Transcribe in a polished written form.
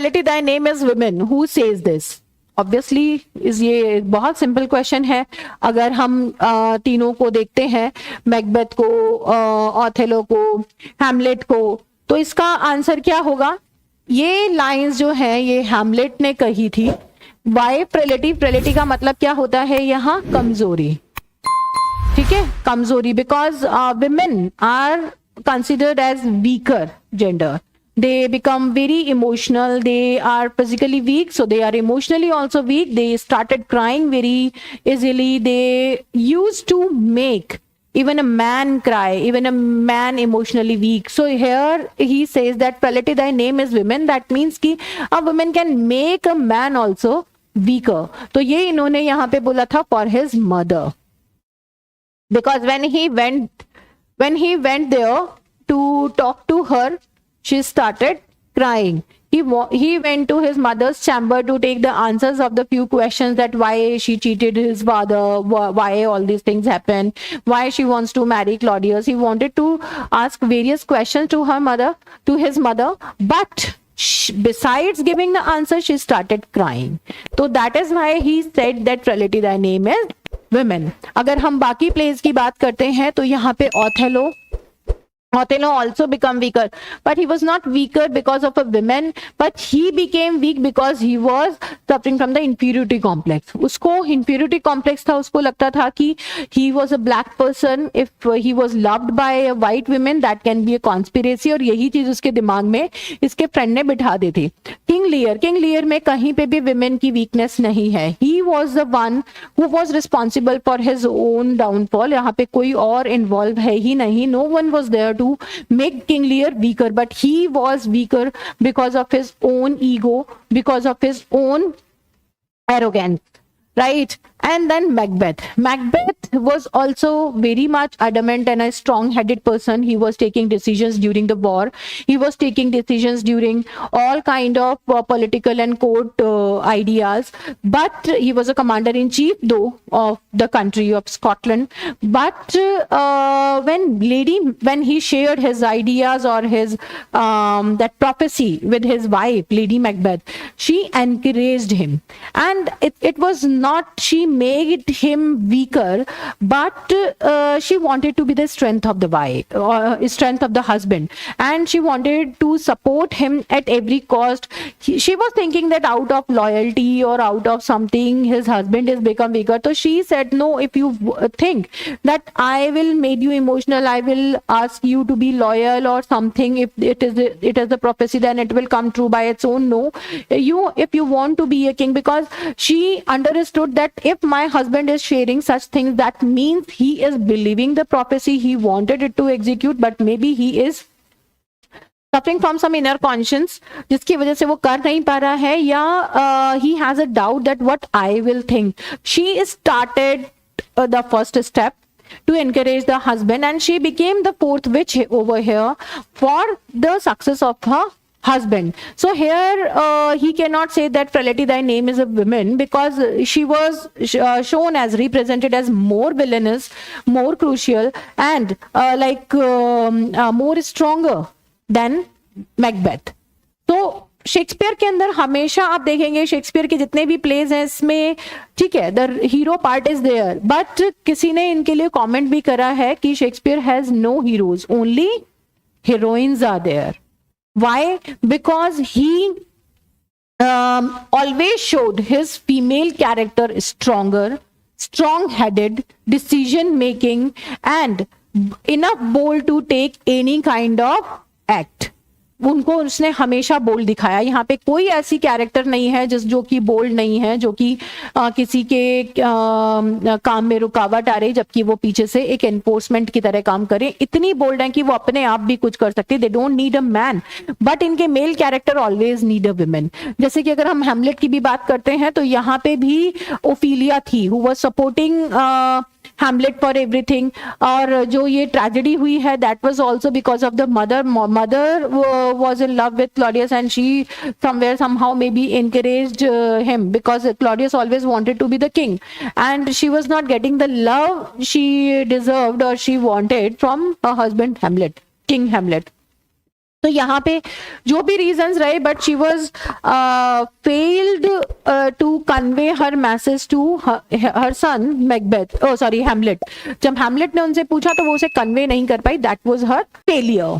Reality thy name is women. Who says this? Obviously इस ये बहुत सिंपल क्वेश्चन है. अगर हम तीनों को देखते हैं, मैकबेथ को, ऑथेलो को, हैमलेट को, तो इसका आंसर क्या होगा? ये लाइंस जो है ये हैमलेट ने कही थी. वाई प्रेलेटिव? प्रेलेटिव का मतलब क्या होता है यहाँ? कमजोरी. ठीक है, कमजोरी. Because women are considered as weaker gender. They become very emotional. They are physically weak, so they are emotionally also weak. They started crying very easily. They used to make even a man cry, even a man emotionally weak. So here he says that Pralati, thy name is women. That means कि a woman can make a man also weaker. तो ये इन्होंने यहाँ पे बोला था for his mother. Because when he went there to talk to her, she started crying. He went to his mother's chamber to take the answers of the few questions that why she cheated his father, why all these things happened, why she wants to marry Claudius. He wanted to ask various questions to his mother, but besides giving the answer, she started crying. So that is why he said that Pralati, thy name is women. अगर हम बाकी place की बात करते हैं तो यहाँ पे Othello also become weaker, but he was not weaker because of a woman, but he became weak because he was suffering from the inferiority complex. उसको inferiority complex था, उसको लगता था कि he was a black person, if he was loved by a white woman, that can be a conspiracy. और यही चीज उसके दिमाग में इसके फ्रेंड ने बिठा दी थी. किंग लियर में कहीं पे भी women की weakness नहीं है. He was the one who was responsible for his own downfall. यहाँ पे कोई और involved है ही नहीं. No one was there to make King Lear weaker, but he was weaker because of his own ego, because of his own arrogance, right? And then Macbeth was also very much adamant and a strong-headed person. He was taking decisions during the war. He was taking decisions during all kind of political and court ideas. But he was a commander-in-chief, though, of the country of Scotland. But when he shared his ideas or his that prophecy with his wife, Lady Macbeth, she encouraged him, and it was not she made him weaker, but she wanted to be the strength of the wife, strength of the husband, and she wanted to support him at every cost. She was thinking that out of loyalty or out of something his husband has become weaker. So she said, no, if you think that I will make you emotional, I will ask you to be loyal or something, if it is the prophecy, then it will come true by its own. No, if you want to be a king, because she understood that if my husband is sharing such things, that means he is believing the prophecy, he wanted it to execute, but maybe he is suffering from some inner conscience जिसकी वजह से वो कर नहीं पा रहा है, या he has a doubt that what I will think. She started the first step to encourage the husband, and she became the fourth witch over here for the success of her husband. So here he cannot say that Pralati, thy name is a woman, because she was shown as represented as more villainous, more crucial, and more stronger than Macbeth. तो Shakespeare के अंदर हमेशा आप देखेंगे, Shakespeare के जितने भी pledge हैं इसमें, ठीक है, the hero part is there, but किसी ने इनके लिए कमेंट भी करा है कि Shakespeare has no heroes, only heroines are there. Why? Because he always showed his female character stronger, strong-headed, decision-making, and enough bold to take any kind of act. उनको उसने हमेशा बोल्ड दिखाया. यहाँ पे कोई ऐसी कैरेक्टर नहीं है जो कि बोल्ड नहीं है, जो कि किसी के काम में रुकावट आ रही, जबकि वो पीछे से एक एनफोर्समेंट की तरह काम करें. इतनी बोल्ड है कि वो अपने आप भी कुछ कर सकते. They don't need a man, but इनके male character always need a women. जैसे कि अगर हम हैमलेट की भी बात करते हैं तो यहाँ पे भी ओफिलिया थी, who was supporting Hamlet for everything. और जो ये tragedy हुई है, that was also because of the mother. Mother was in love with Claudius, and she somehow maybe encouraged him, because Claudius always wanted to be the king, and she was not getting the love she deserved or she wanted from her husband Hamlet, King Hamlet. तो यहाँ पे जो भी reasons रहे, but she was failed to convey her message to her son Macbeth, sorry Hamlet. जब Hamlet ने उनसे पूछा तो वो उसे कन्वे नहीं कर पाई, दैट वाज हर फेलियर।